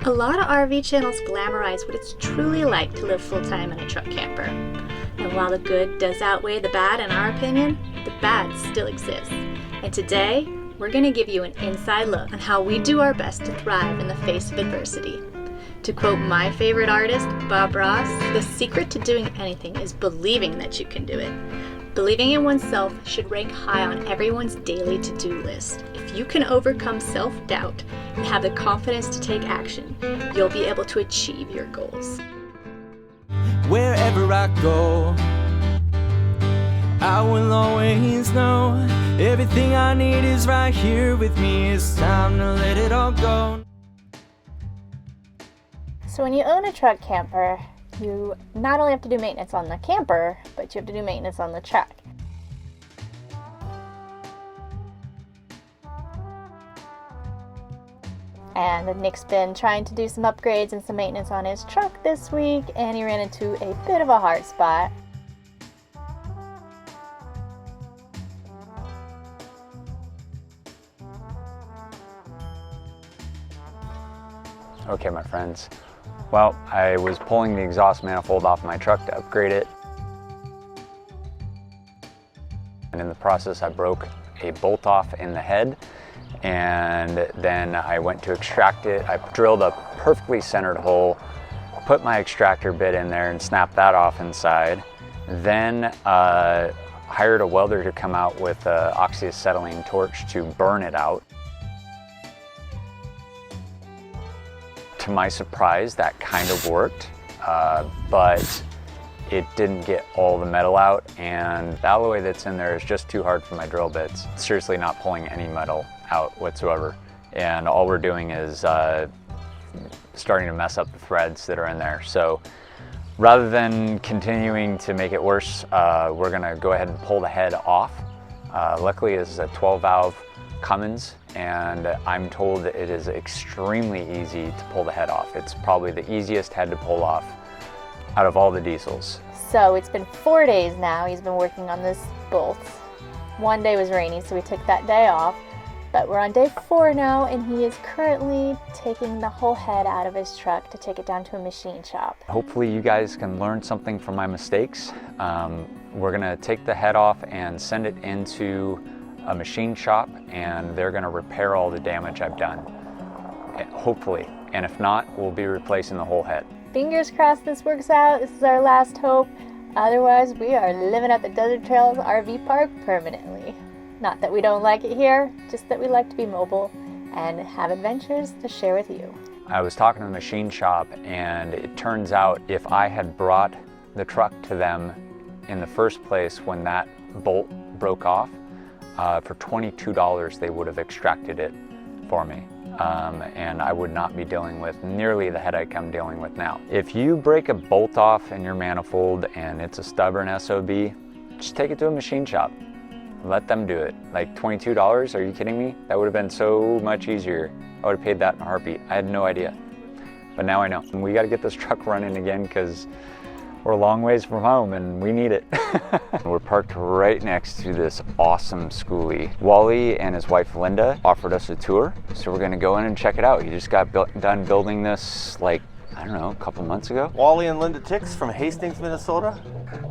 A lot of RV channels glamorize what it's truly like to live full-time in a truck camper. And while the good does outweigh the bad in our opinion, the bad still exists. And today, we're going to give you an inside look on how we do our best to thrive in the face of adversity. To quote my favorite artist, Bob Ross, the secret to doing anything is believing that you can do it. Believing in oneself should rank high on everyone's daily to-do list. If you can overcome self-doubt and have the confidence to take action, you'll be able to achieve your goals. Wherever I go, I will always know everything I need is right here with me. It's time to let it all go. So when you own a truck camper, you not only have to do maintenance on the camper, but you have to do maintenance on the truck. And Nick's been trying to do some upgrades and some maintenance on his truck this week, and he ran into a bit of a hard spot. Okay, my friends. Well, I was pulling the exhaust manifold off my truck to upgrade it. And in the process, I broke a bolt off in the head. And then I went to extract it. I drilled a perfectly centered hole, put my extractor bit in there and snapped that off inside. Then hired a welder to come out with an oxyacetylene torch to burn it out. To my surprise, that kind of worked, but it didn't get all the metal out, and the alloy that's in there is just too hard for my drill bits. Seriously not pulling any metal out whatsoever. And all we're doing is starting to mess up the threads that are in there. So rather than continuing to make it worse, we're gonna go ahead and pull the head off. Luckily, this is a 12-valve Cummins, and I'm told that it is extremely easy to pull the head off. It's probably the easiest head to pull off out of all the diesels. So it's been 4 days now he's been working on this bolt. One day was rainy, so we took that day off. But we're on day 4 now, and he is currently taking the whole head out of his truck to take it down to a machine shop. Hopefully you guys can learn something from my mistakes. We're gonna take the head off and send it into a machine shop, and they're going to repair all the damage I've done, hopefully. And if not, we'll be replacing the whole head. Fingers crossed this works out. This is our last hope. Otherwise, we are living at the Desert Trails RV Park permanently. Not that we don't like it here, just that we like to be mobile and have adventures to share with you. I was talking to the machine shop, and it turns out if I had brought the truck to them in the first place when that bolt broke off, for $22 they would have extracted it for me, and I would not be dealing with nearly the headache I'm dealing with now. If you break a bolt off in your manifold and it's a stubborn SOB, just take it to a machine shop. Let them do it. Like $22, are you kidding me? That would have been so much easier. I would have paid that in a heartbeat. I had no idea, but now I know. And we got to get this truck running again because we're a long ways from home and we need it. We're parked right next to this awesome skoolie. Wally and his wife Linda offered us a tour, so we're gonna go in and check it out. He just got done building this, like, I don't know, a couple months ago. Wally and Linda Tix from Hastings, Minnesota.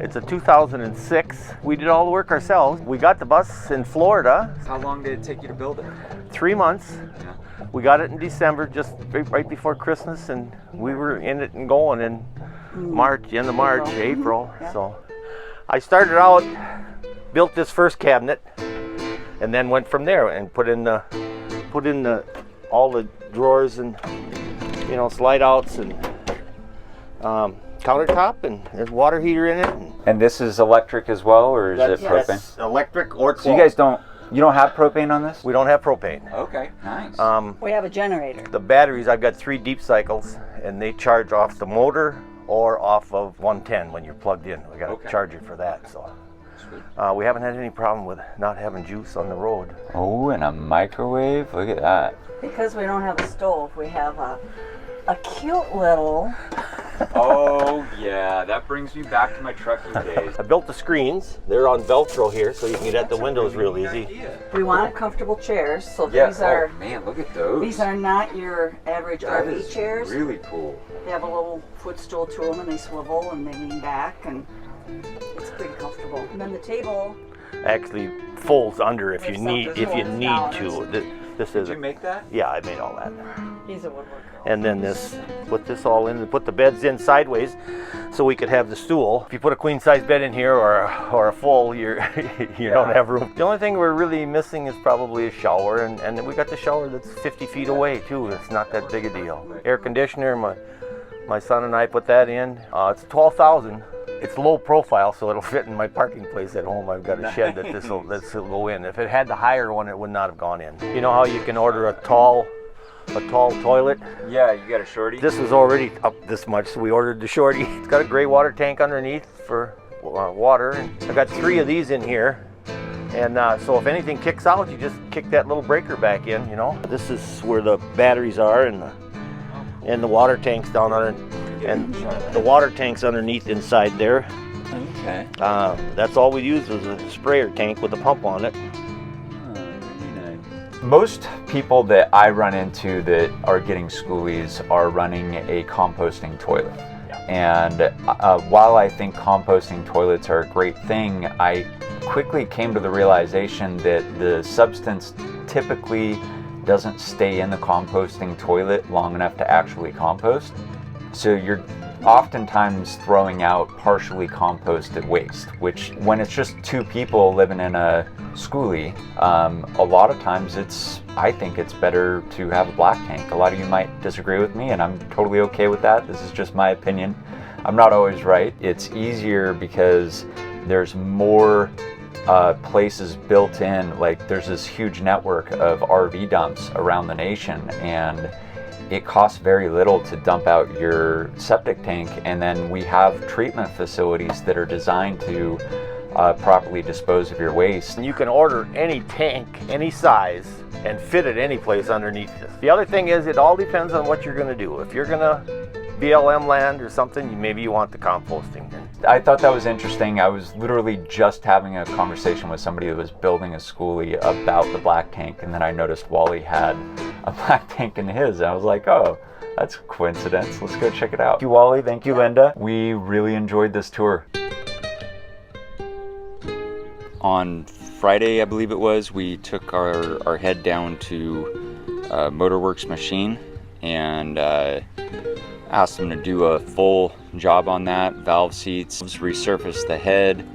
It's a 2006. We did all the work ourselves. We got the bus in Florida. How long did it take you to build it? 3 months. Yeah. We got it in December, just right before Christmas, and we were in it and going in March, end of March, April. Yeah. So I started out, built this first cabinet, and then went from there and put in all the drawers and slide outs and countertop, and there's water heater in it. And this is electric as well, or is it propane? That's electric or 12. So you don't have propane on this? We don't have propane. Okay, nice. We have a generator. The batteries, I've got 3 deep cycles, and they charge off the motor or off of 110 when you're plugged in. We got a charger for that. So we haven't had any problem with not having juice on the road. Oh, and a microwave. Look at that. Because we don't have a stove, we have a cute little Oh yeah, that brings me back to my trucking days. I built the screens. They're on Velcro here, so you can get at the windows real easy. We want comfortable chairs, so Yeah. these are Man, look at those. these are not your average That RV is chairs. really cool. They have a little footstool to them, and they swivel and they lean back, and it's pretty comfortable. And then the table. Actually folds under if you There's need something if you folds need down. to. This is Did you make that? yeah, I made all that. He's a woodworker. And then this, put this all in, and put the beds in sideways, so we could have the stool. If you put a queen size bed in here or a full, you don't have room. The only thing we're really missing is probably a shower, and we got the shower that's 50 feet away too. It's not that big a deal. Air conditioner, my son and I put that in. It's $12,000. It's low profile, so it'll fit in my parking place at home. I've got a shed that this will go in. If it had the higher one, it would not have gone in. You know how you can order a tall toilet? Yeah, you got a shorty? This was already up this much, so we ordered the shorty. It's got a gray water tank underneath for water. And I got 3 of these in here. And so if anything kicks out, you just kick that little breaker back in, you know. This is where the batteries are, and the water tank's down under, and the water tank's underneath inside there. Okay. That's all we use was a sprayer tank with a pump on it. Most people that I run into that are getting skoolies are running a composting toilet. And while I think composting toilets are a great thing, I quickly came to the realization that the substance typically doesn't stay in the composting toilet long enough to actually compost. So you're oftentimes throwing out partially composted waste, which when it's just 2 people living in a skoolie, a lot of times I think it's better to have a black tank. A lot of you might disagree with me, and I'm totally okay with that. This is just my opinion. I'm not always right. It's easier because there's more places built in. Like there's this huge network of RV dumps around the nation, and it costs very little to dump out your septic tank, and then we have treatment facilities that are designed to properly dispose of your waste. And you can order any tank, any size, and fit it any place underneath this. The other thing is, it all depends on what you're going to do. If you're going to BLM land or something, maybe you want the composting. I thought that was interesting. I was literally just having a conversation with somebody that was building a skoolie about the black tank, and then I noticed Wally had a black tank in his, and I was like, oh, that's a coincidence. Let's go check it out. Thank you, Wally. Thank you, Linda. We really enjoyed this tour. On Friday, I believe it was, we took our head down to Motorworks Machine and asked them to do a full job on that, valve seats, resurface the head,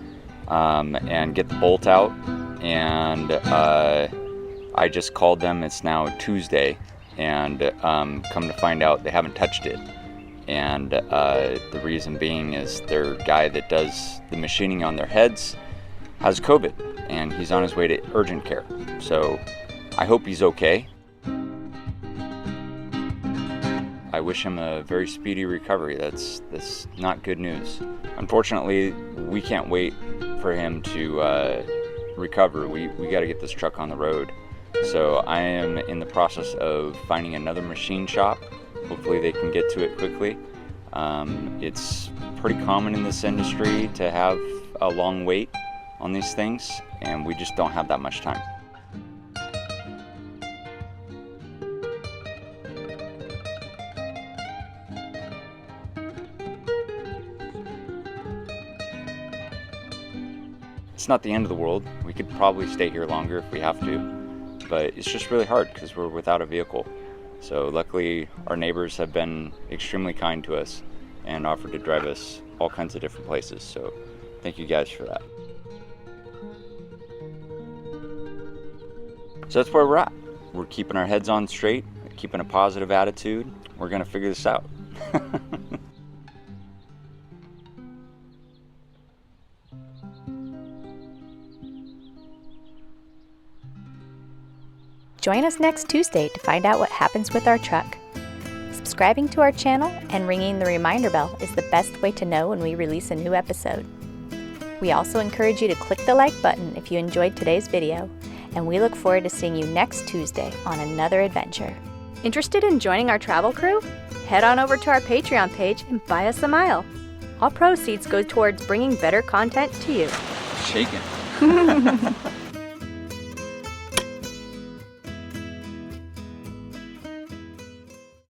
and get the bolt out. And I just called them. It's now Tuesday, and come to find out they haven't touched it. And the reason being is their guy that does the machining on their heads has COVID, and he's on his way to urgent care. So I hope he's okay. I wish him a very speedy recovery. That's not good news. Unfortunately, we can't wait for him to recover. We got to get this truck on the road. So I am in the process of finding another machine shop. Hopefully they can get to it quickly. It's pretty common in this industry to have a long wait on these things, and we just don't have that much time. It's not the end of the world. We could probably stay here longer if we have to, but it's just really hard because we're without a vehicle. So luckily our neighbors have been extremely kind to us and offered to drive us all kinds of different places. So thank you guys for that. So that's where we're at. We're keeping our heads on straight, keeping a positive attitude. We're gonna figure this out. Join us next Tuesday to find out what happens with our truck. Subscribing to our channel and ringing the reminder bell is the best way to know when we release a new episode. We also encourage you to click the like button if you enjoyed today's video, and we look forward to seeing you next Tuesday on another adventure. Interested in joining our travel crew? Head on over to our Patreon page and buy us a mile. All proceeds go towards bringing better content to you. Shaking.